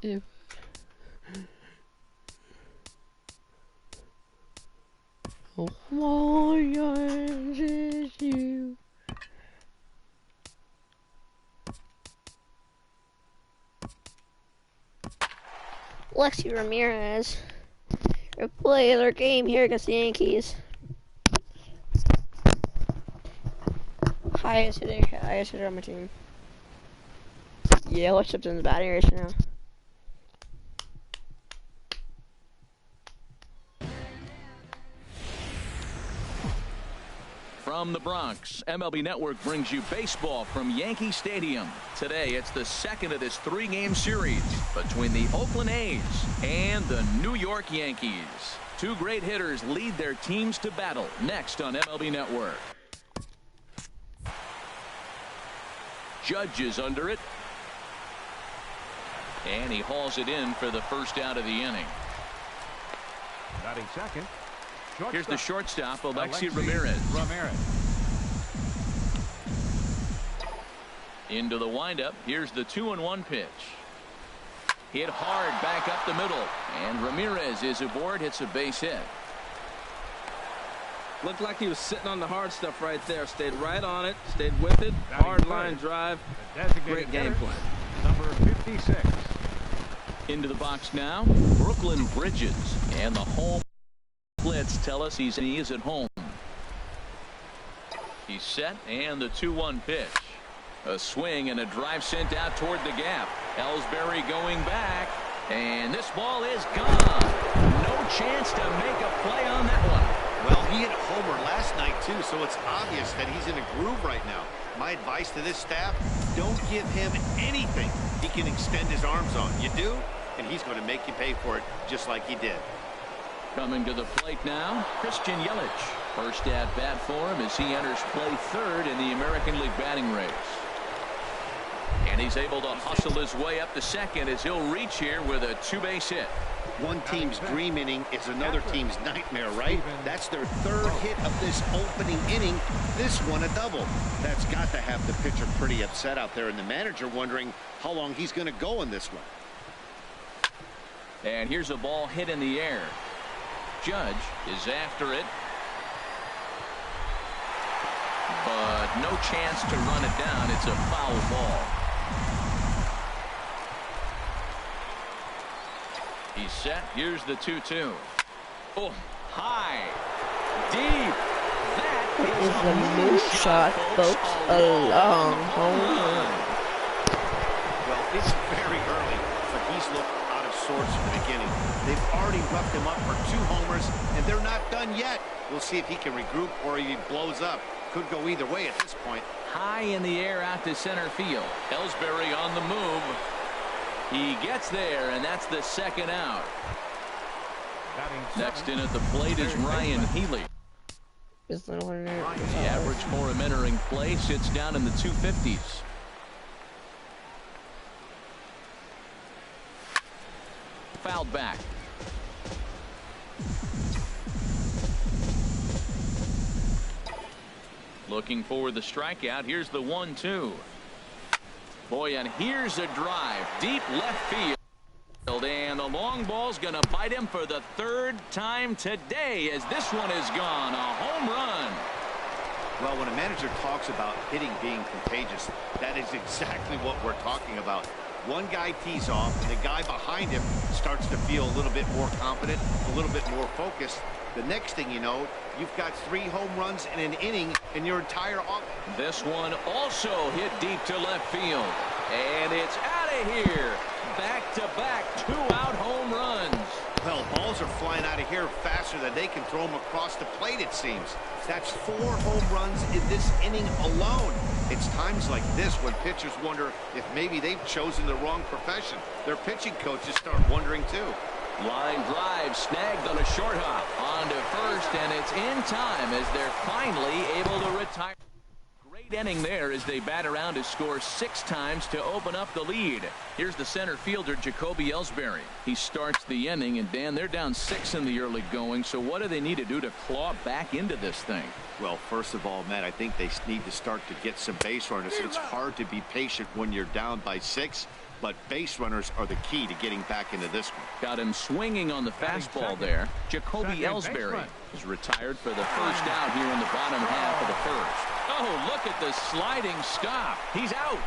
If all yours is you. Lexi Ramirez replay their game here against the Yankees. Highest hitter on my team. Yeah, what's up in the batting race now? From the Bronx, MLB Network brings you baseball from Yankee Stadium. Today, it's the second of this three-game series between the Oakland A's and the New York Yankees. Two great hitters lead their teams to battle next on MLB Network. Judge is under it. And he hauls it in for the first out of the inning. Batting second. Here's the shortstop, Alexi Ramirez. Into the windup. Here's the 2-1 pitch. Hit hard back up the middle. And Ramirez is aboard, hits a base hit. Looked like he was sitting on the hard stuff right there. Stayed right on it. Stayed with it. Hard line drive. Great game plan. Number 56. Into the box now, Brooklyn Bridges. And the home blitz tell us he is at home. He's set, and the 2-1 pitch. A swing and a drive sent out toward the gap. Ellsbury going back, and this ball is gone. No chance to make a play on that one. Well, he hit a homer last night too, so it's obvious that he's in a groove right now. My advice to this staff, don't give him anything he can extend his arms on. You do, and he's going to make you pay for it just like he did. Coming to the plate now, Christian Yelich. First at bat for him as he enters play third in the American League batting race. And he's able to hustle his way up to second as he'll reach here with a two-base hit. One team's dream inning is another team's nightmare, right? That's their third hit of this opening inning. This one a double. That's got to have the pitcher pretty upset out there, and the manager wondering how long he's going to go in this one. And here's a ball hit in the air. Judge is after it, but no chance to run it down. It's a foul ball. He's set. Here's the 2-2. Oh, high, deep. That is the move shot, folks. A long home run. Well, it's very early, but he's looked out of sorts from the beginning. They've already roughed him up for 2 homers, and they're not done yet. We'll see if he can regroup or he blows up. Could go either way at this point. High in the air out to center field. Ellsbury on the move. He gets there, and that's the second out. Next in at the plate is Ryan Healy. The average for him entering play sits down in the 250s. Fouled back. Looking for the strikeout. Here's the 1-2. Boy, and here's a drive deep left field, and the long ball's gonna bite him for the third time today as this one is gone. A home run. Well, when a manager talks about hitting being contagious, that is exactly what we're talking about. One guy tees off, and the guy behind him starts to feel a little bit more confident, a little bit more focused. The next thing you know, you've got 3 home runs in an inning in your entire offense. This one also hit deep to left field, and it's out of here. Back-to-back 2-out home runs. Well, balls are flying out of here faster than they can throw them across the plate, it seems. That's 4 home runs in this inning alone. It's times like this when pitchers wonder if maybe they've chosen the wrong profession. Their pitching coaches start wondering too. Line drive snagged on a short hop on to first, and it's in time as they're finally able to retire. Great inning there as they bat around to score 6 times to open up the lead. Here's the center fielder, Jacoby Ellsbury. He starts the inning, and Dan, they're down 6 in the early going, so what do they need to do to claw back into this thing? Well, first of all, Matt, I think they need to start to get some base runners. It's hard to be patient when you're down by 6. but base runners are the key to getting back into this one. Got him swinging on the fastball there. Jacoby Ellsbury is retired for the first out here in the bottom half of the first. Oh, look at the sliding stop. He's out.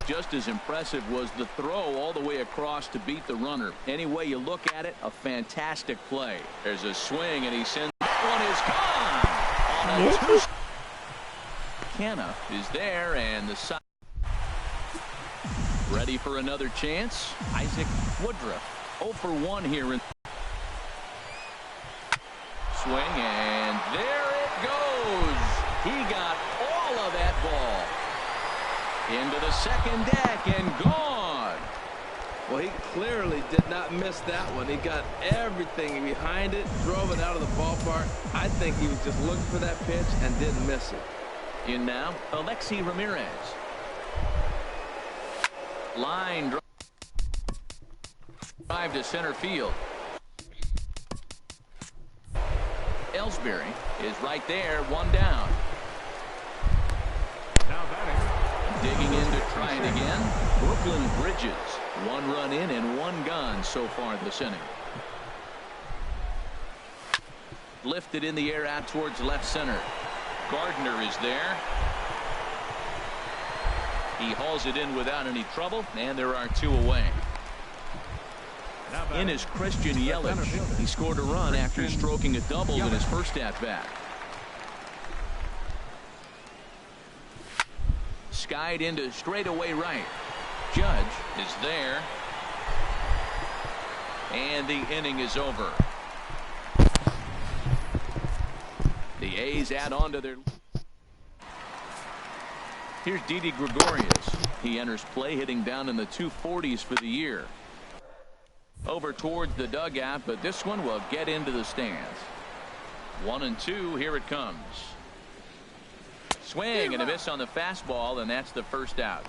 Just as impressive was the throw all the way across to beat the runner. Any way you look at it, a fantastic play. There's a swing, and he sends one is gone. On a two. Canna is there, and the side ready for another chance. Isaac Woodruff 0 for 1 here in swing, and there it goes. He got all of that ball into the second deck and gone. Well, he clearly did not miss that one. He got everything behind it, drove it out of the ballpark. I think he was just looking for that pitch and didn't miss it. In now, Alexi Ramirez. Line drive to center field. Ellsbury is right there, one down. Now batting. Digging in to try it again. Brooklyn Bridges. 1 run in and 1 gone so far this inning. Lifted in the air out towards left center. Gardner is there. He hauls it in without any trouble, and there are 2 away. In is Christian Yelich. He scored a run after stroking a double in his first at-bat. Skied into straightaway right. Judge is there. And the inning is over. The A's add on to their. Here's Didi Gregorius. He enters play hitting down in the 240s for the year. Over towards the dugout, but this one will get into the stands. 1-2. Here it comes. Swing and a miss on the fastball, and that's the first out.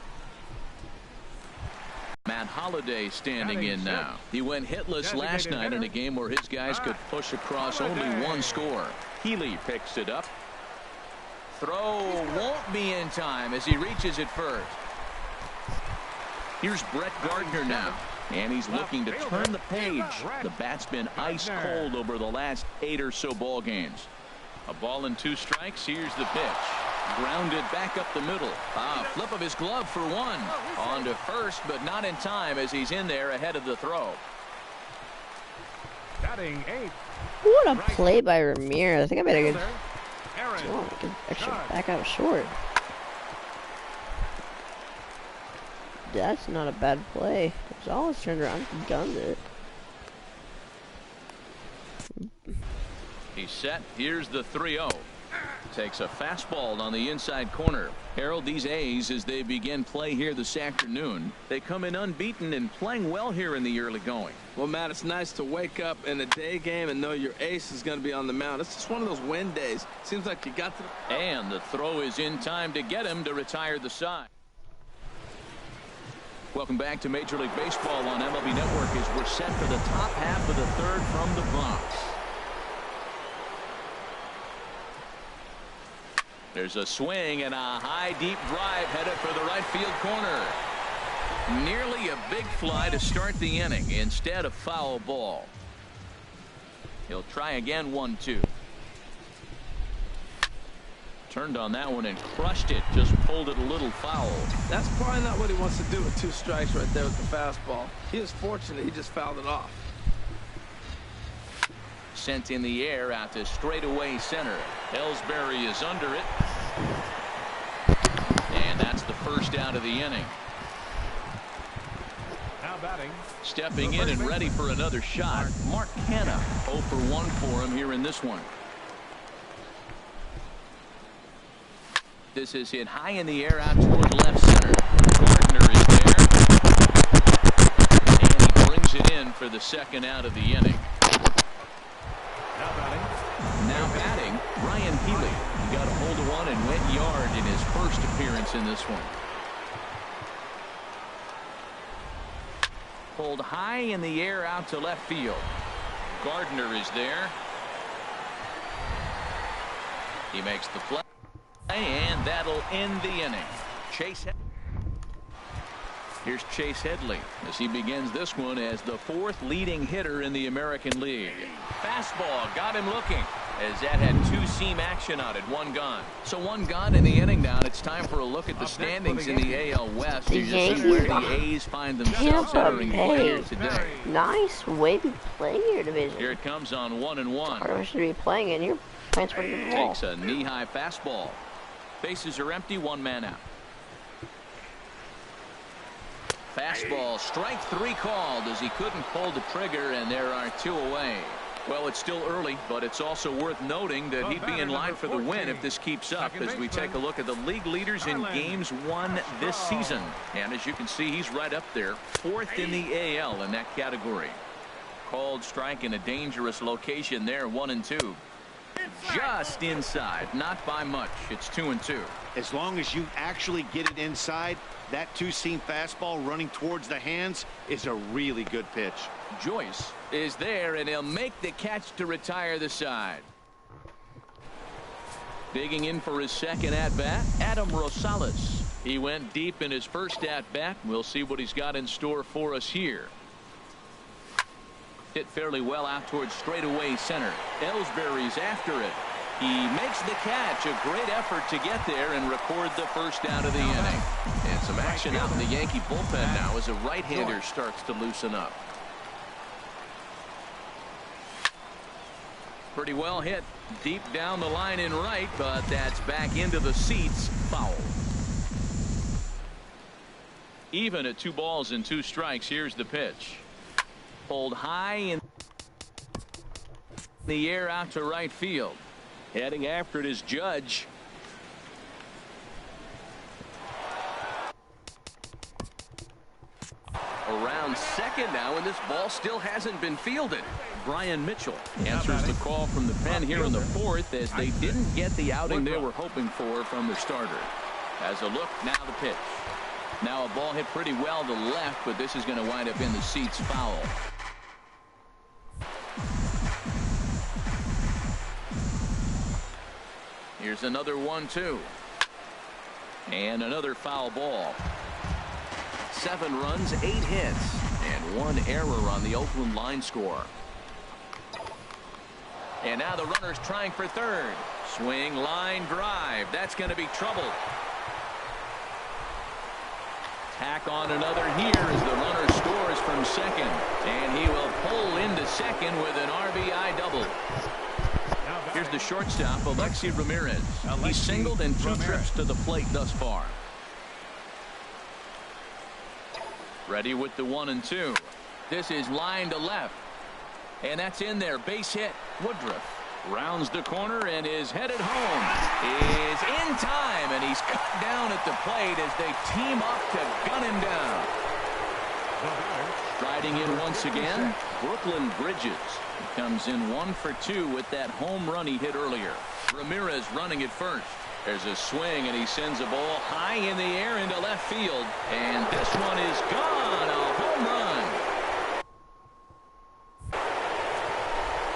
Matt Holliday standing in now. He went hitless last night in a game where his guys could push across only 1 score. Healy picks it up. Throw won't be in time as he reaches it first. Here's Brett Gardner now, and he's looking to turn the page. The bat's been ice cold over the last 8 or so ball games. A ball and 2 strikes. Here's the pitch. Grounded back up the middle. Flip of his glove for 1. On to first, but not in time as he's in there ahead of the throw. Batting 8. What a play by Ramirez. I think I made a good. Oh, actually back out short. That's not a bad play. Gonzalez turned around and gunned it. He's set. Here's the 3-0. Takes a fastball on the inside corner. Harold, these A's, as they begin play here this afternoon, they come in unbeaten and playing well here in the early going. Well, Matt, it's nice to wake up in a day game and know your ace is going to be on the mound. It's just one of those win days. Seems like you got to. And the throw is in time to get him to retire the side. Welcome back to Major League Baseball on MLB Network as we're set for the top half of the third from the Bronx. There's a swing and a high deep drive headed for the right field corner. Nearly a big fly to start the inning. Instead, a foul ball. He'll try again. 1-2. Turned on that one and crushed it. Just pulled it a little foul. That's probably not what he wants to do with 2 strikes right there with the fastball. He was fortunate he just fouled it off. Sent in the air out to straightaway center. Ellsbury is under it. And that's the first out of the inning. Now batting. Stepping in and ready for another shot. Mark Canna 0 for 1 for him here in this one. This is hit high in the air out toward left center. Gardner is there. And he brings it in for the second out of the inning. Now batting, Ryan Healy. He got a hold of one and went yard in his first appearance in this one. Pulled high in the air out to left field. Gardner is there. He makes the play, and that'll end the inning. Chase. Here's Chase Headley as he begins this one as the 4th leading hitter in the American League. Fastball got him looking as that had 2-seam action on it. 1 gone. So 1 gone in the inning now. And it's time for a look at the standings in the AL West. The You just see where Yankees. the A's find themselves Tampa entering Bay. play here today. Nice way to play your division. Here it comes on 1-1. Hard to be playing in. You're playing pretty good ball. Takes a knee-high fastball. Bases are empty. 1 man out. Fastball, strike 3 called as he couldn't pull the trigger, and there are 2 away. Well, it's still early, but it's also worth noting that he'd be in line for the win if this keeps up as we take a look at the league leaders in games won this season. And as you can see, he's right up there, 4th in the AL in that category. Called strike in a dangerous location there, 1-2. Just inside, not by much. It's 2-2. As long as you actually get it inside, that 2-seam fastball running towards the hands is a really good pitch. Joyce is there, and he'll make the catch to retire the side. Digging in for his second at-bat, Adam Rosales. He went deep in his first at-bat. We'll see what he's got in store for us here. Hit fairly well out towards straightaway center. Ellsbury's after it. He makes the catch. A great effort to get there and record the first out of the inning. And some action out in the Yankee bullpen now as a right-hander starts to loosen up. Pretty well hit deep down the line in right, but that's back into the seats. Foul. Even at 2 balls and 2 strikes. Here's the pitch. Pulled high in the air out to right field. Heading after it is Judge. Around second now, and this ball still hasn't been fielded. Brian Mitchell answers the call from the pen here in the 4th as they didn't get the outing they were hoping for from the starter. As a look, now the pitch. Now a ball hit pretty well to left, but this is going to wind up in the seats. Foul. Here's another 1-2. And another foul ball. 7 runs, 8 hits, and 1 error on the Oakland line score. And now the runner's trying for third. Swing, line, drive. That's going to be trouble. Tack on another here as the runner scores from second. And he will pull into second with an RBI double. Here's the shortstop, Alexi Ramirez. He's singled in 2 trips to the plate thus far. Ready with the 1-2. This is line to left. And that's in there. Base hit. Woodruff rounds the corner and is headed home. Is in time, and he's cut down at the plate as they team up to gun him down. Striding in once again, Brooklyn Bridges. He comes in 1 for 2 with that home run he hit earlier. Ramirez running at first. There's a swing, and he sends a ball high in the air into left field. And this one is gone. A home run.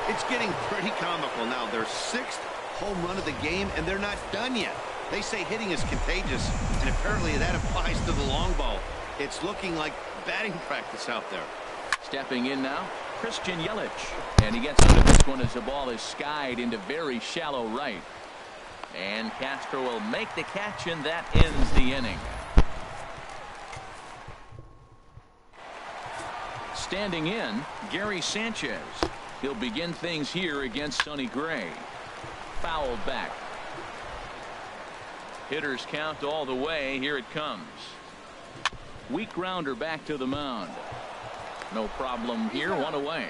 It's getting pretty comical now. Their 6th home run of the game, and they're not done yet. They say hitting is contagious, and apparently that applies to the long ball. It's looking like batting practice out there. Stepping in now, Christian Yelich. And he gets into this one as the ball is skied into very shallow right. And Castro will make the catch, and that ends the inning. Standing in, Gary Sanchez. He'll begin things here against Sonny Gray. Fouled back. Hitters count all the way. Here it comes. Weak grounder back to the mound. No problem here. 1 away.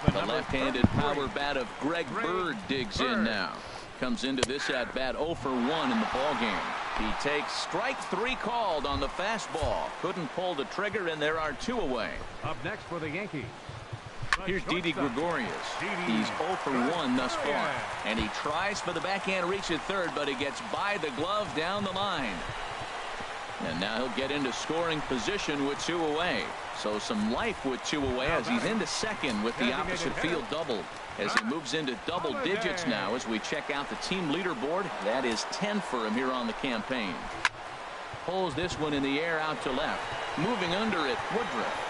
The left-handed power bat of Greg Bird digs in now. Comes into this at bat 0 for 1 in the ball game. He takes strike 3 called on the fastball. Couldn't pull the trigger, and there are 2 away. Up next for the Yankees. Here's Didi Gregorius. He's 0 for 1 thus far. And he tries for the backhand reach at third, but he gets by the glove down the line. And now he'll get into scoring position with 2 away. So some life with 2 away as he's into second with the opposite field doubled. As he moves into double digits now as we check out the team leaderboard. That is 10 for him here on the campaign. Pulls this one in the air out to left. Moving under it, Woodruff.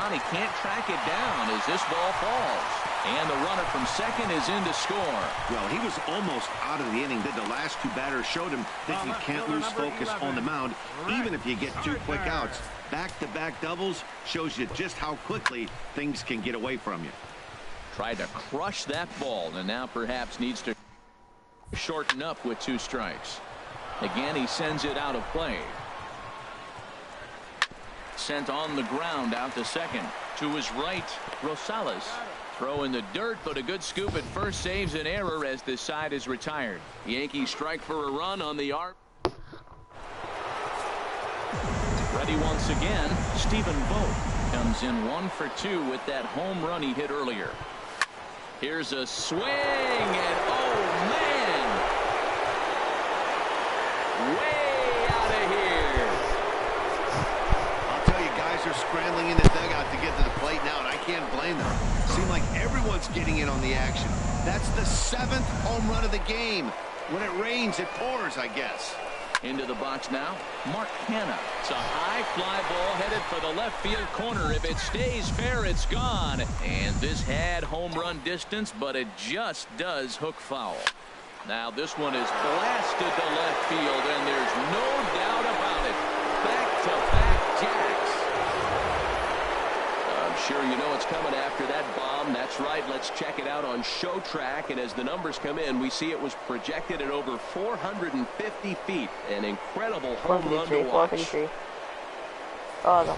And he can't track it down as this ball falls. And the runner from second is in to score. Well, he was almost out of the inning. Then the last 2 batters showed him that you can't lose focus on the mound, even if you get 2 quick outs. Back-to-back doubles shows you just how quickly things can get away from you. Tried to crush that ball, and now perhaps needs to shorten up with 2 strikes. Again, he sends it out of play. Sent on the ground out to second. To his right, Rosales. Throw in the dirt, but a good scoop at first saves an error as this side is retired. Yankees strike for a run on the arc. Ready once again, Stephen Vogt comes in 1 for 2 with that home run he hit earlier. Here's a swing, and oh man, way out of here. I'll tell you, guys are scrambling in the dugout to get to the plate now, and I can't blame them. Seems like everyone's getting in on the action. That's the 7th home run of the game. When it rains, it pours, I guess. Into the box now, Mark Hanna. It's a high fly ball headed for the left field corner. If it stays fair, it's gone. And this had home run distance, but it just does hook foul. Now this one is blasted to left field, and there's no doubt about it. Back-to-back jacks. I'm sure you know it's coming after that bomb. That's right. Let's check it out on Showtrack. And as the numbers come in, we see it was projected at over 450 feet. An incredible home run to watch. 453. Oh, the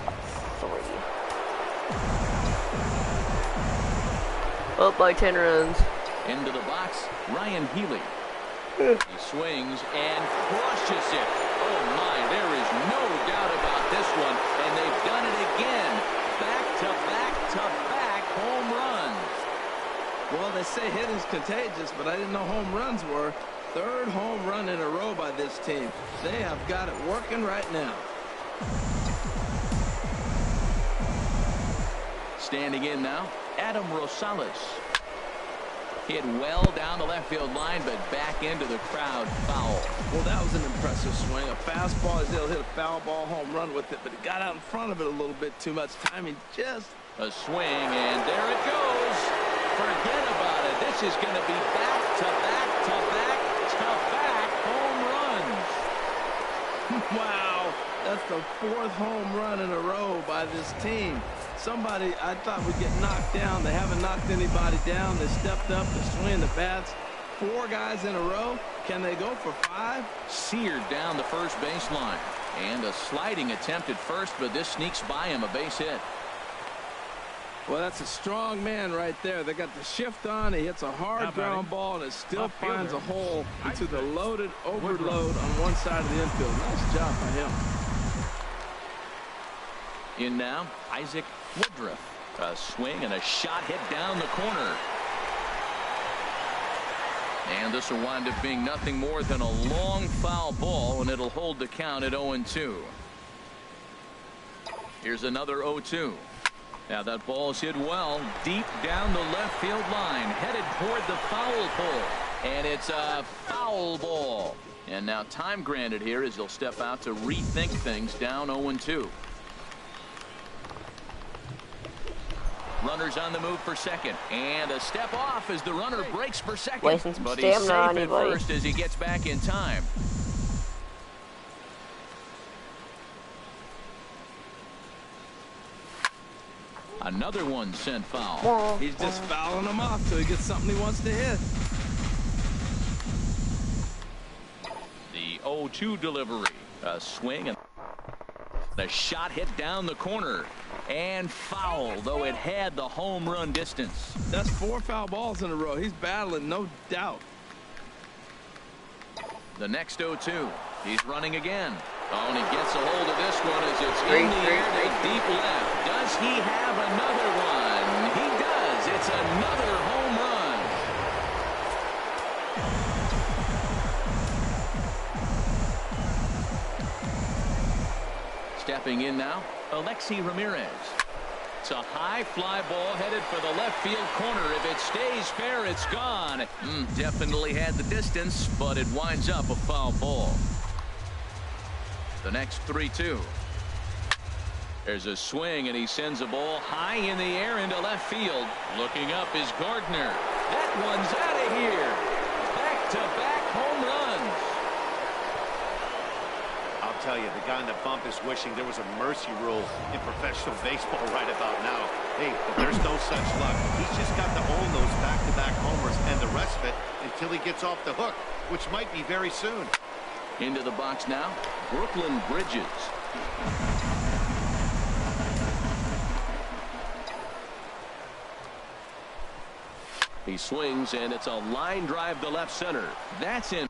3. Up by 10 runs. Into the box, Ryan Healy. He swings and crushes it. Oh my, there is no doubt about this one. And they've done it again. Back-to-back-to-back home runs. Well, they say hitting's contagious, but I didn't know home runs were. 3rd home run in a row by this team. They have got it working right now. Standing in now, Adam Rosales. Hit well down the left field line, but back into the crowd, foul. Well, that was an impressive swing. A fastball, he'll hit a foul ball home run with it, but he got out in front of it a little bit too much time. He just... A swing, and there it goes. Forget about it. This is going to be back-to-back-to-back-to-back home runs. Wow, that's the 4th home run in a row by this team. Somebody I thought would get knocked down. They haven't knocked anybody down. They stepped up, they're swinging the bats. 4 guys in a row. Can they go for 5? Seared down the first baseline. And a sliding attempt at first, but this sneaks by him, a base hit. Well, that's a strong man right there. They got the shift on. He hits a hard ground ball, and it still finds a hole into the loaded overload on one side of the infield. Nice job by him. In now, Isaac Woodruff. A swing and a shot hit down the corner. And this will wind up being nothing more than a long foul ball, and it'll hold the count at 0-2. Here's another 0-2. Now that ball's hit well deep down the left field line, headed toward the foul pole, and it's a foul ball. And now time granted here as he'll step out to rethink things, down 0-2. Runners on the move for second, and a step off as the runner breaks for second. Wasting some but he's safe stamina on at anybody. first as he gets back in time. Another one sent foul. He's just fouling them off till he gets something he wants to hit. The 0-2 delivery. A swing and a shot hit down the corner. And foul, though it had the home run distance. That's 4 foul balls in a row. He's battling, no doubt. The next 0-2. He's running again. Oh, and he gets a hold of this one as it's in the air to deep left. Does he have another one? He does. It's another home run. Stepping in now, Alexi Ramirez. It's a high fly ball headed for the left field corner. If it stays fair, it's gone. Definitely had the distance, but it winds up a foul ball. The next 3-2. There's a swing, and he sends a ball high in the air into left field. Looking up is Gardner. That one's out of here. Back-to-back home runs. I'll tell you, the guy in the bump is wishing there was a mercy rule in professional baseball right about now. Hey, but there's no such luck. He's just got to own those back-to-back homers and the rest of it until he gets off the hook, which might be very soon. Into the box now, Brooklyn Bridges. He swings, and it's a line drive to left center. That's in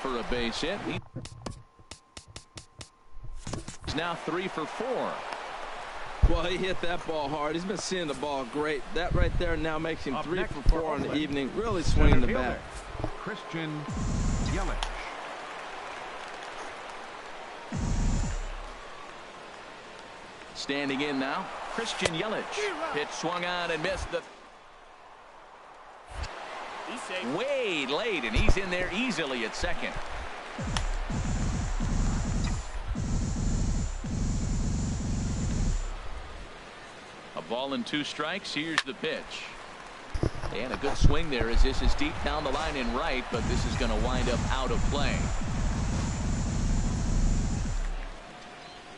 for a base hit. He's now 3 for 4. Well, he hit that ball hard. He's been seeing the ball great. That right there now makes him 3 for 4 on the evening. Really swinging the bat. Christian Yelich. Standing in now, Christian Yelich. Pitch swung on and missed the way late, and he's in there easily at second. A ball and 2 strikes. Here's the pitch. And a good swing there as this is deep down the line in right, but this is going to wind up out of play.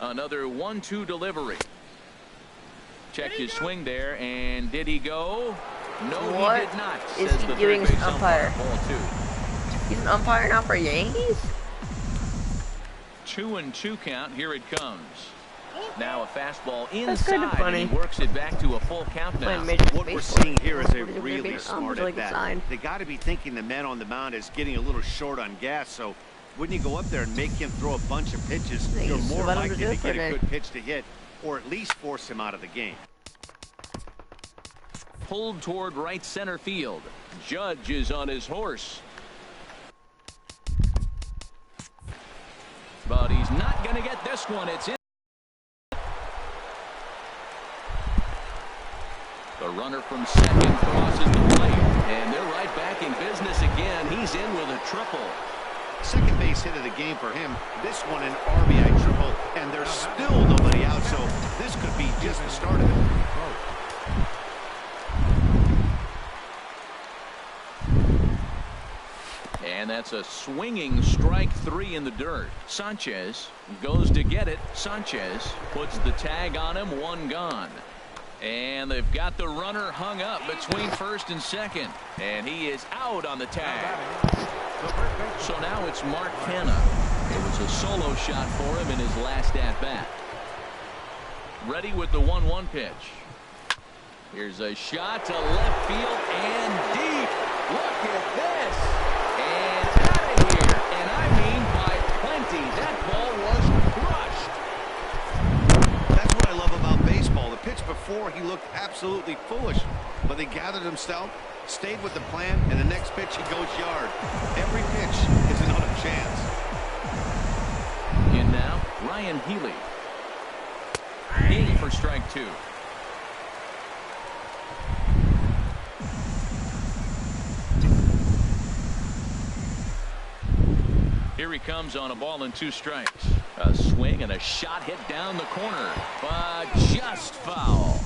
Another 1-2 delivery. Checked his swing there, and did he go? No, what he did not. is Says he the doing third as base umpire? Ball 2. He's an umpire now for Yankees? 2-2 count. Here it comes. Now a fastball That's kind of inside, funny. and he works it back to a full count now. What we're seeing here is a really smart like at bat. They got to be thinking the man on the mound is getting a little short on gas, so wouldn't you go up there and make him throw a bunch of pitches? You're more likely to get a good pitch to hit, or at least force him out of the game. Pulled toward right center field. Judge is on his horse. But he's not going to get this one. It's in. The runner from second crosses the plate, and they're right back in business again. He's in with a triple. Second base hit of the game for him. This one an RBI triple, and there's still nobody out, so this could be just the start of it. And that's a swinging strike 3 in the dirt. Sanchez goes to get it. Sanchez puts the tag on him. 1 gone. And they've got the runner hung up between first and second. And he is out on the tag. So now it's Mark Canha. It was a solo shot for him in his last at-bat. Ready with the 1-1 pitch. Here's a shot to left field and deep. Look at this. And out of here. And I mean by plenty. That ball was crushed. That's what I love about baseball. The pitch before, he looked absolutely foolish, but he gathered himself, stayed with the plan, and the next pitch he goes yard. Every pitch is another chance. In now, Ryan Healy. In for strike 2. Here he comes on a ball and 2 strikes. A swing and a shot hit down the corner, but just foul.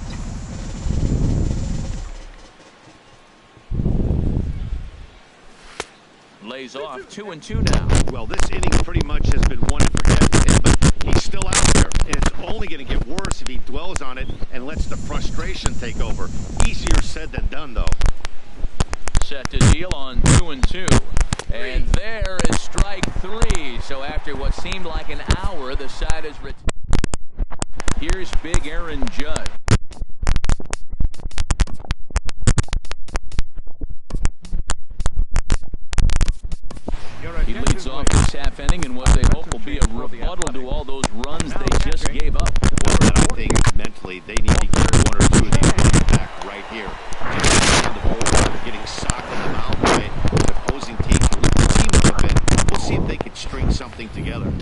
Lays off 2-2 now. Well, this inning pretty much has been one to forget for him, but he's still out there, and it's only going to get worse if he dwells on it and lets the frustration take over. Easier said than done, though. Set to deal on 2-2. And there is strike 3. So after what seemed like an hour, the side is retired. Here's big Aaron Judge. He leads off this half inning in what they hope will be a rebuttal to all those runs they just gave up. Well, I think mentally they need to get 1 or 2 of these guys back right here. Just on the board, getting socked in the mouth by the opposing team. We'll see if they can string something together.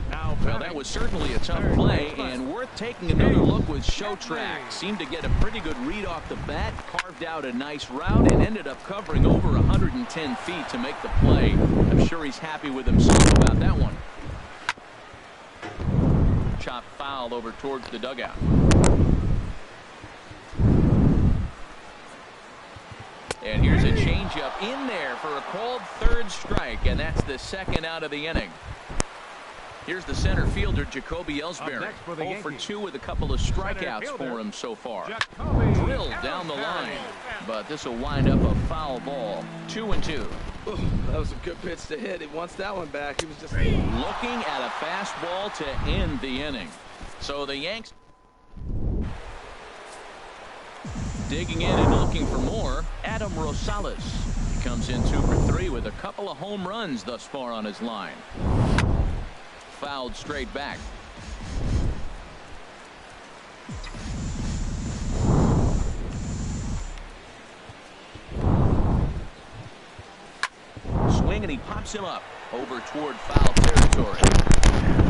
Well, that was was certainly a tough play and worth taking another look with Show Track. Seemed to get a pretty good read off the bat, carved out a nice route, and ended up covering over 110 feet to make the play. I'm sure he's happy with himself about that one. Chop foul over towards the dugout. And here's a changeup in there for a called third strike, and that's the second out of the inning. Here's the center fielder, Jacoby Ellsbury. 0 for 2 with a couple of strikeouts for him so far. Drilled down the line, but this will wind up a foul ball. 2-2. That was a good pitch to hit. He wants that one back. He was just looking at a fastball to end the inning. So the Yanks digging in and looking for more. Adam Rosales comes in 2 for 3 with a couple of home runs thus far on his line. Fouled straight back. Swing and he pops him up over toward foul territory.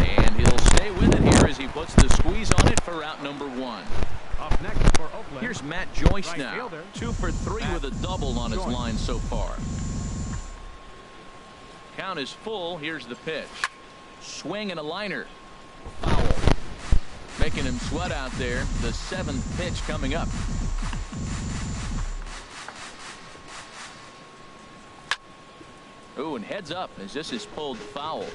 And he'll stay with it here as he puts the squeeze on it for out number 1. Up next for Oakland. Here's Matt Joyce Right now. fielder. 2 for 3 with a double on his Joyce. line so far. Count is full. Here's the pitch. Swing and a liner. Foul. Making him sweat out there. The 7th pitch coming up. Ooh, and heads up as this is pulled foul.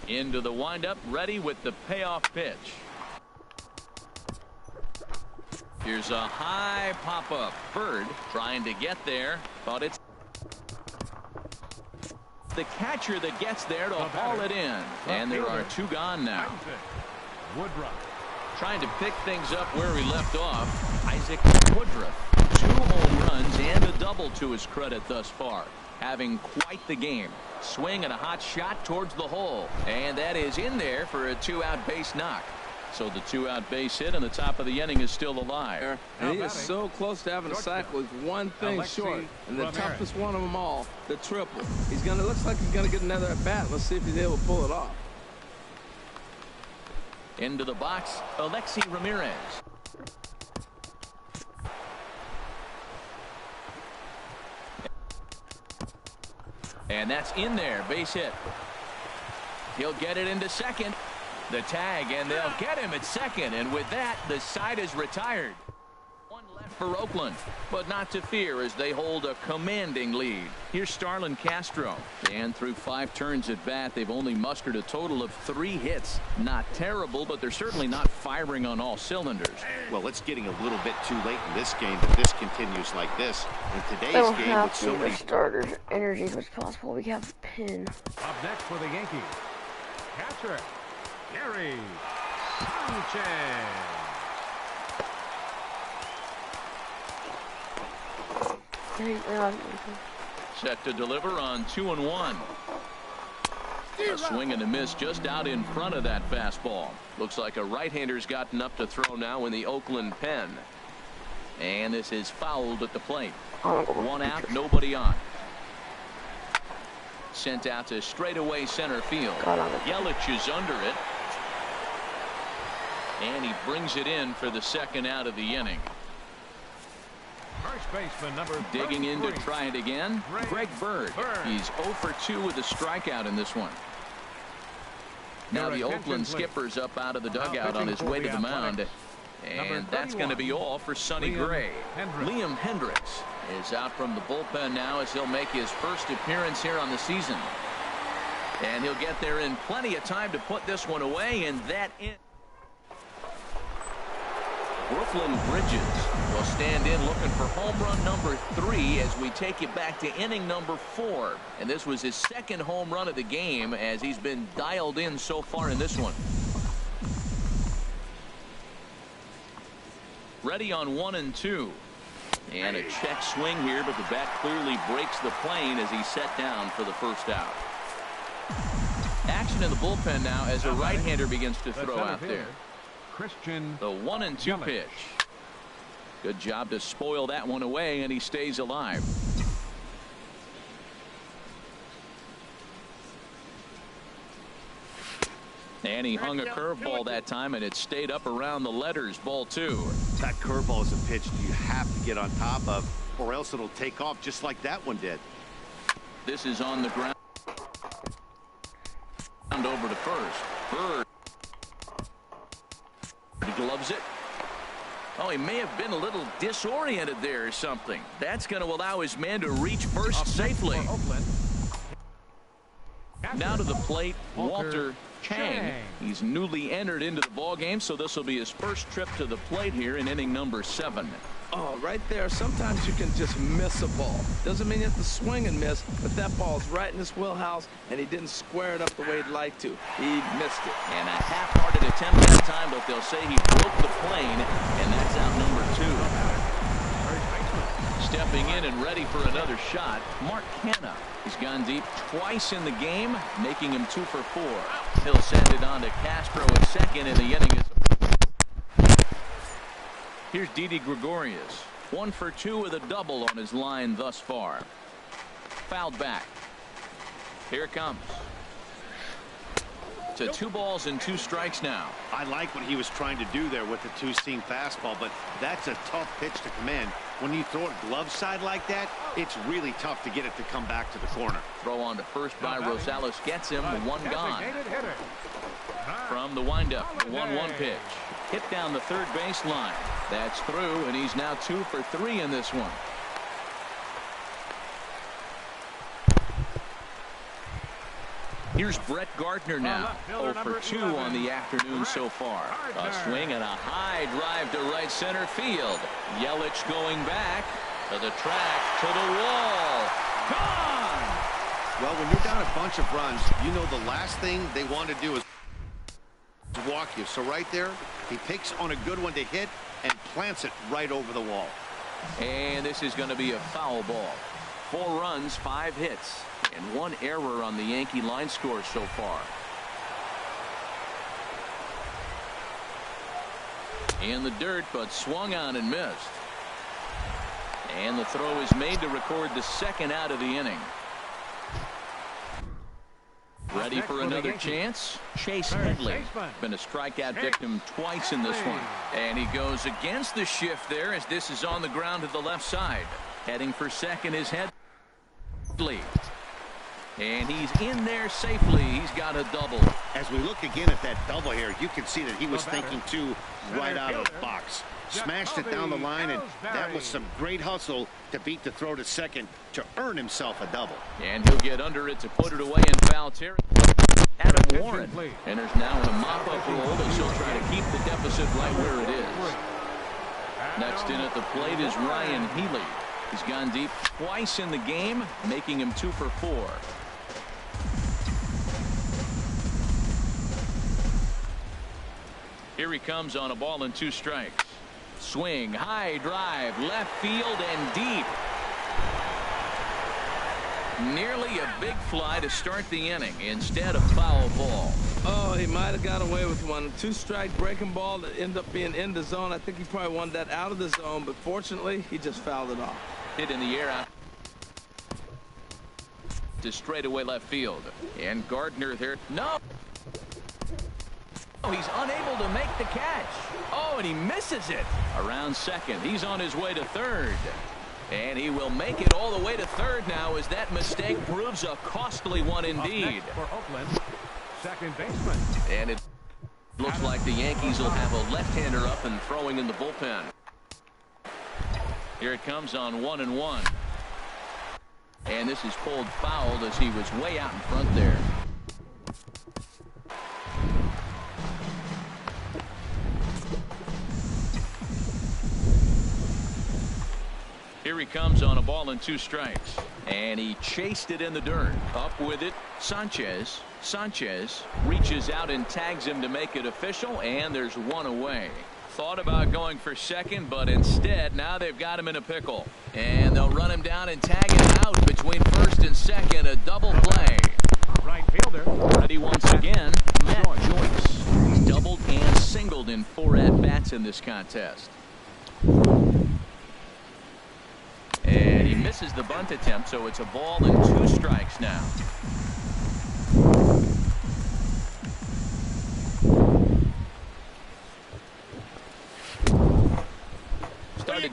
Into the windup, ready with the payoff pitch. Here's a high pop-up. Bird trying to get there, but it's the catcher that gets there to haul it in. And there are 2 gone now. Woodruff. Trying to pick things up where he left off. Isaac Woodruff. 2 home runs and a double to his credit thus far. Having quite the game. Swing and a hot shot towards the hole. And that is in there for a 2-out base knock. So the 2-out base hit on the top of the inning is still alive. And he is so close to having a cycle. He's one thing short, and the toughest one of them all, the triple. He's gonna looks like he's gonna get another at bat. Let's see if he's able to pull it off. Into the box, Alexi Ramirez. And that's in there, base hit. He'll get it into second. The tag, and they'll get him at second. And with that, the side is retired. 1 left for Oakland, but not to fear as they hold a commanding lead. Here's Starlin Castro. And through 5 turns at bat, they've only mustered a total of 3 hits. Not terrible, but they're certainly not firing on all cylinders. Well, it's getting a little bit too late in this game if this continues like this. In today's They don't game have with to so use many their starters energy as much as possible. We have a pin. Up next for the Yankees. Catcher. Gary Sanchez. Set to deliver on 2-1. A swing and a miss just out in front of that fastball. Looks like a right-hander's gotten up to throw now in the Oakland pen. And this is fouled at the plate. 1 out, nobody on. Sent out to straightaway center field. Yelich is under it. And he brings it in for the 2nd out of the inning. First baseman number Digging in to 33. try it again. Greg Bird. He's 0 for 2 with a strikeout in this one. Now the Oakland skipper's up out of the dugout on his way to the mound. And that's going to be all for Sonny Gray. Liam Hendricks is out from the bullpen now as he'll make his first appearance here on the season. And he'll get there in plenty of time to put this one away, and that in. Brooklyn Bridges will stand in looking for home run number 3 as we take it back to inning number 4. And this was his 2nd home run of the game as he's been dialed in so far in this one. Ready on 1 and 2. And a check swing here, but the bat clearly breaks the plane as he's set down for the 1st out. Action in the bullpen now as a right-hander begins to throw out there. Christian. The 1 and 2 pitch. Good job to spoil that one away, and he stays alive. And he hung a curveball that time, and it stayed up around the letters. Ball 2. That curveball is a pitch you have to get on top of, or else it'll take off just like that one did. This is on the ground. Over to first. Bird. He gloves it. Oh, he may have been a little disoriented there or something. That's going to allow his man to reach first safely. Now to the plate, Walter Chang. He's newly entered into the ballgame, so this will be his first trip to the plate here in inning number 7. Oh, right there. Sometimes you can just miss a ball. Doesn't mean you have to swing and miss, but that ball's right in his wheelhouse, and he didn't square it up the way he'd like to. He missed it. And a half-hearted attempt that time, but they'll say he broke the plane, and that's out number 2. Stepping in and ready for another shot, Mark Canha. He's gone deep twice in the game, making him 2 for 4. He'll send it on to Castro at second, and the inning is. Here's Didi Gregorius, 1 for 2 with a double on his line thus far. Fouled back. Here it comes. To 2 balls and 2 strikes now. I like what he was trying to do there with the 2-seam fastball, but that's a tough pitch to command. When you throw it glove side like that, it's really tough to get it to come back to the corner. Throw on to first by Rosales gets him. 1 gone. From the windup, the 1-1 pitch. Hit down the third base line. That's through, and he's now 2 for 3 in this one. Here's Brett Gardner now, 0 for 2 on the afternoon so far. A swing and a high drive to right center field. Yelich going back to the track, to the wall. Gone! Well, when you're down a bunch of runs, you know the last thing they want to do is walk you. So right there, he picks on a good one to hit and plants it right over the wall. And this is going to be a foul ball. 4 runs, 5 hits, and 1 error on the Yankee line score so far. In the dirt, but swung on and missed. And the throw is made to record the second out of the inning. Ready for another chance? Chase Headley. Been a strikeout victim twice in this one. And he goes against the shift there as this is on the ground to the left side. Heading for second is Headley. And he's in there safely. He's got a double. As we look again at that double here, you can see that he was thinking too right out of the box. Smashed it down the line, and that was some great hustle to beat the throw to second to earn himself a double. And he'll get under it to put it away in foul territory. Adam Warren enters now in a mop-up role as he'll try to keep the deficit right where it is. Next in at the plate is Ryan Healy. He's gone deep twice in the game, making him 2 for 4. Here he comes on a ball and 2 strikes. Swing, high drive, left field and deep. Nearly a big fly to start the inning instead of foul ball. Oh, he might have got away with one. 2-strike breaking ball that ended up being in the zone. I think he probably wanted that out of the zone, but fortunately, he just fouled it off. Hit in the air out to straightaway left field. And Gardner there. No. Oh, he's unable to make the catch. Oh, and he misses it. Around second. He's on his way to third. And he will make it all the way to third now as that mistake proves a costly one indeed. For Oakland, second baseman. And it looks like the Yankees will have a left-hander up and throwing in the bullpen. Here it comes on 1-1. And this is pulled fouled as he was way out in front there. Here he comes on a ball and 2 strikes. And he chased it in the dirt. Up with it, Sanchez. Sanchez reaches out and tags him to make it official, and there's 1 away. Thought about going for second, but instead now they've got him in a pickle. And they'll run him down and tag him out between first and second. A double play. Right fielder. Ready once again, Matt Joyce. He's doubled and singled in 4 at-bats in this contest. And he misses the bunt attempt, so it's a ball and 2 strikes now.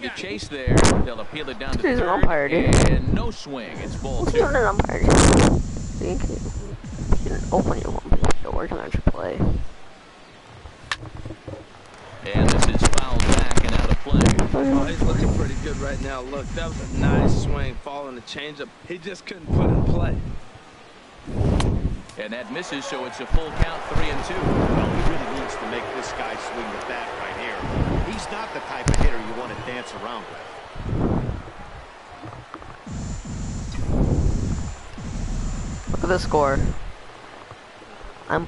give the chase there. They'll appeal it down to He's an third, umpire, dude. and no swing. It's ball What's 2. not an umpire? You can open your door to actually play. And this is fouled back and out of play. Oh, he's looking pretty good right now. Look, that was a nice swing, following the changeup. He just couldn't put it in play. And that misses, so it's a full count, 3-2. Well, he really needs to make this guy swing the bat right here. He's not the type of hitter you want to dance around with. Look at the score. I'm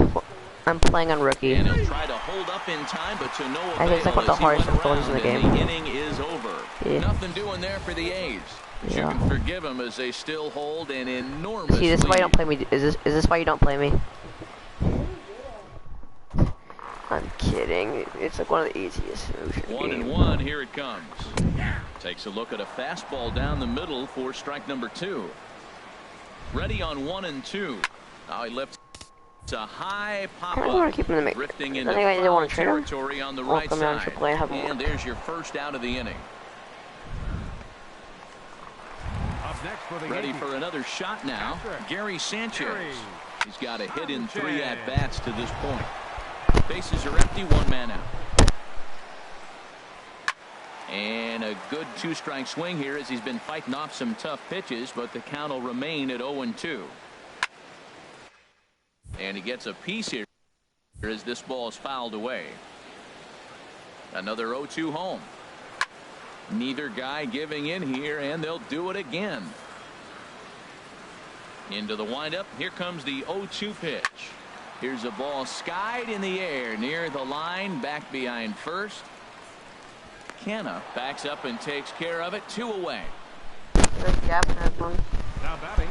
playing on rookie. And he'll try to hold up in time, but to no I think avail it's like one of the as he hardest went authorities in the around, game. and the inning is over. Yeah. Nothing doing there for the A's. But Yeah. you can forgive them as they still hold an enormous See, this is why you don't lead. play me. Is this why you don't play me? I'm kidding. It's like one of the easiest moves in the 1-1, game. here it comes. Takes a look at a fastball down the middle for strike number 2. Ready on 1-2. Now he lifts a high pop I want up, to keep him in the drifting I into think I didn't foul want to trade him. territory on the I'll right come down side. to play and have him And work. there's your first out of the inning. Up next for the Ready Yankees. for another shot now. Gary Sanchez. Gary He's got a hit in 3 Sanchez. at-bats to this point. Bases are empty, 1 man out. And a good 2-strike swing here as he's been fighting off some tough pitches, but the count will remain at 0-2. And he gets a piece here as this ball is fouled away. Another 0-2 home. Neither guy giving in here, and they'll do it again. Into the windup. Here comes the 0-2 pitch. Here's a ball skied in the air near the line, back behind first. Canna backs up and takes care of it. 2 away. Now batting.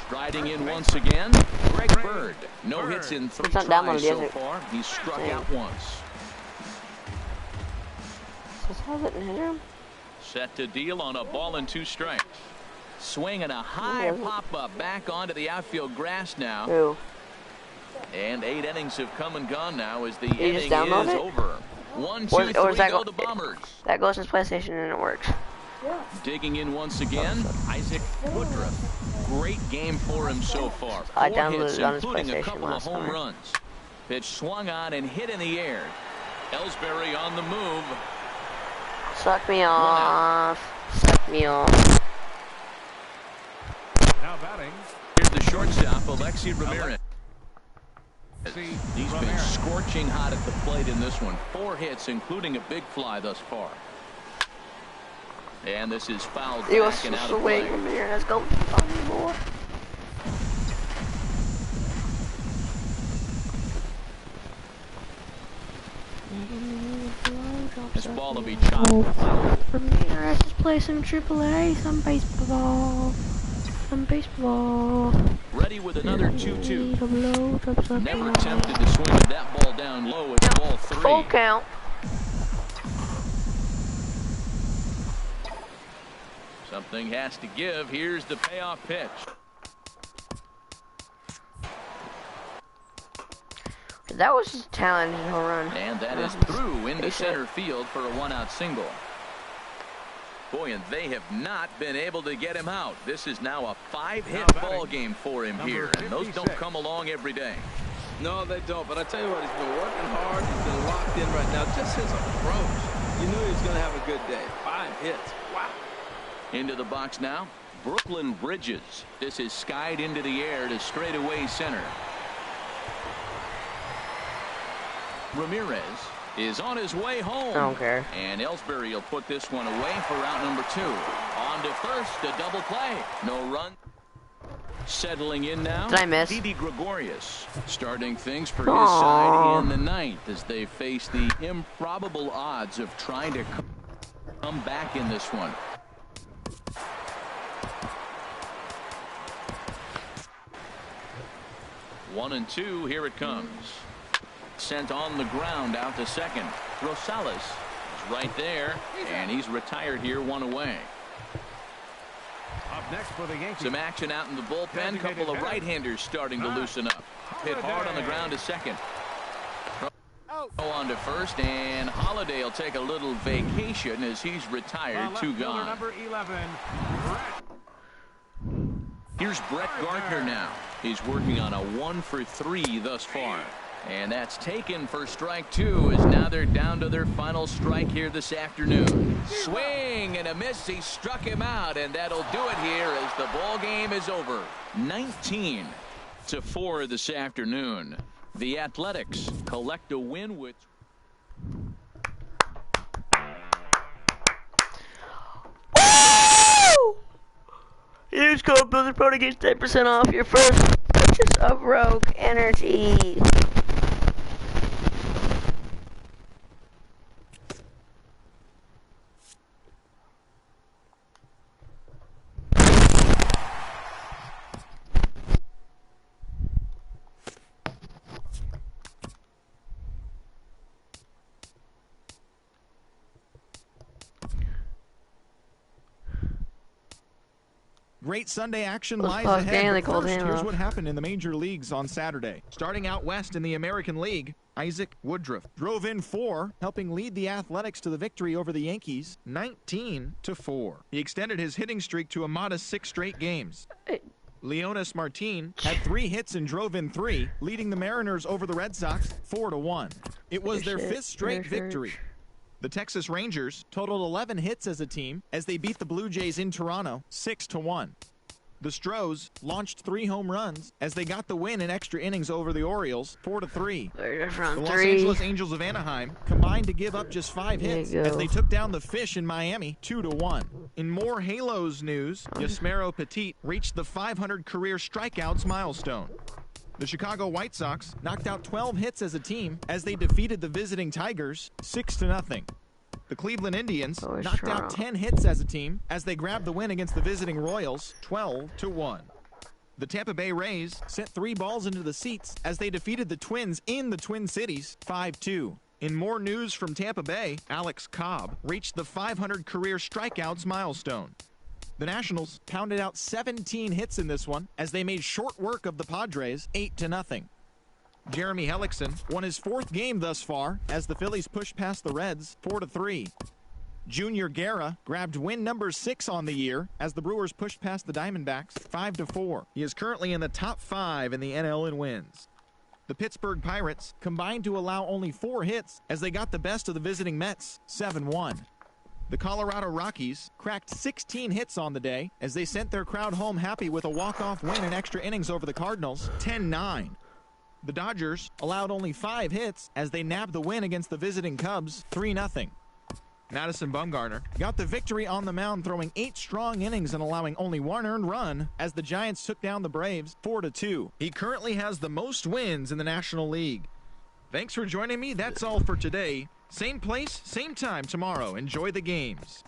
Striding in once again, Greg Bird. No hits in 3 It's not downloaded, tries so is it? far. He's struck Same. out once. Just has it in him. Set to deal on a ball and 2 strikes. Swing and a high Yeah. pop-up back onto the outfield grass now. Who? And 8 innings have come and gone now as the you just inning download is it? over. 1, 2, Or 3 does that go go- the Bombers. That goes to his PlayStation and it works. Digging in once again, Isaac Woodruff. Great game for him so far. 4 I downloaded hits, it on his including a PlayStation couple of last home night. runs. Pitch swung on and hit in the air. Ellsbury on the move. Suck me off. Suck me off. Now batting. Here's the shortstop, Alexi Ramirez. See, He's been Ramirez. scorching hot at the plate in this one. 4 hits, including a big fly thus far. And this is fouled He was back and out of swing play. from here. Let's go. More. This ball will be chopped. Ramirez is playing some AAA, some baseball, some baseball. Ready with another 2-2. Never Never attempted to swing that ball down low. It's ball 3. Full count. Something has to give. Here's the payoff pitch. That was just a challenging home run. And that is through into center field for a 1-out single. Boy, and they have not been able to get him out. This is now a 5-hit Now batting, ball game for him number here, and those don't 56. come along every day. No, they don't. But I tell you what, he's been working hard. He's been locked in right now. Just his approach. You knew he was going to have a good day. 5 hits. Wow. Into the box now, Brooklyn Bridges. This is skied into the air to straightaway center. Ramirez is on his way home. I don't care. And Ellsbury will put this one away for out number 2. On to first, a double play. No run. Settling in now. Did I miss? Didi Gregorius starting things for Aww. his side in the 9th as they face the improbable odds of trying to come back in this one. One and 2, here it comes. Sent on the ground out to second. Rosales is right there, and he's retired here, 1 away. Up next for the Yankees. Some action out in the bullpen. Couple of right-handers starting to loosen up. Hit hard on the ground to second. On on to first, and Holiday will take a little vacation as he's retired. Two gone. Number 11, Brett. Here's Brett Gardner now. He's working on a 1-for-3 thus far. And that's taken for strike two, as now they're down to their final strike here this afternoon. Swing and a miss. He struck him out, and that'll do it here as the ball game is over. 19-4 this afternoon. The Athletics collect a win with... Woo! Use code BuilderPro to get 10% off your first purchase of Rogue Energy. Great Sunday action Let's lies pause ahead. Dan, they But called first, him here's off. what happened in the major leagues on Saturday. Starting out west in the American League, Isaac Woodruff drove in 4, helping lead the Athletics to the victory over the Yankees, 19-4. He extended his hitting streak to a modest 6 straight games. Leonis Martin had 3 hits and drove in 3, leading the Mariners over the Red Sox 4-1. It was their 5th straight victory. The Texas Rangers totaled 11 hits as a team as they beat the Blue Jays in Toronto 6-1. The Stros launched 3 home runs as they got the win in extra innings over the Orioles 4-3. The Los Angeles Angels of Anaheim combined to give up just 5 hits as they took down the Fish in Miami 2-1. In more Halos news, Yasmero Petit reached the 500 career strikeouts milestone. The Chicago White Sox knocked out 12 hits as a team as they defeated the visiting Tigers 6-0. The Cleveland Indians knocked out 10 hits as a team as they grabbed the win against the visiting Royals 12-1. The Tampa Bay Rays sent 3 balls into the seats as they defeated the Twins in the Twin Cities 5-2. In more news from Tampa Bay, Alex Cobb reached the 500 career strikeouts milestone. The Nationals pounded out 17 hits in this one as they made short work of the Padres 8-0. Jeremy Hellickson won his 4th game thus far as the Phillies pushed past the Reds 4-3. Junior Guerra grabbed win number 6 on the year as the Brewers pushed past the Diamondbacks 5-4. He is currently in the top 5 in the NL in wins. The Pittsburgh Pirates combined to allow only 4 hits as they got the best of the visiting Mets 7-1. The Colorado Rockies cracked 16 hits on the day as they sent their crowd home happy with a walk-off win in extra innings over the Cardinals 10-9. The Dodgers allowed only 5 hits as they nabbed the win against the visiting Cubs 3-0. Madison Bumgarner got the victory on the mound, throwing 8 strong innings and allowing only 1 earned run as the Giants took down the Braves 4-2. He currently has the most wins in the National League. Thanks for joining me. That's all for today. Same place, same time tomorrow. Enjoy the games.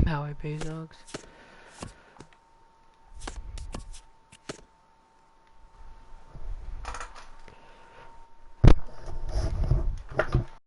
How I pay dogs.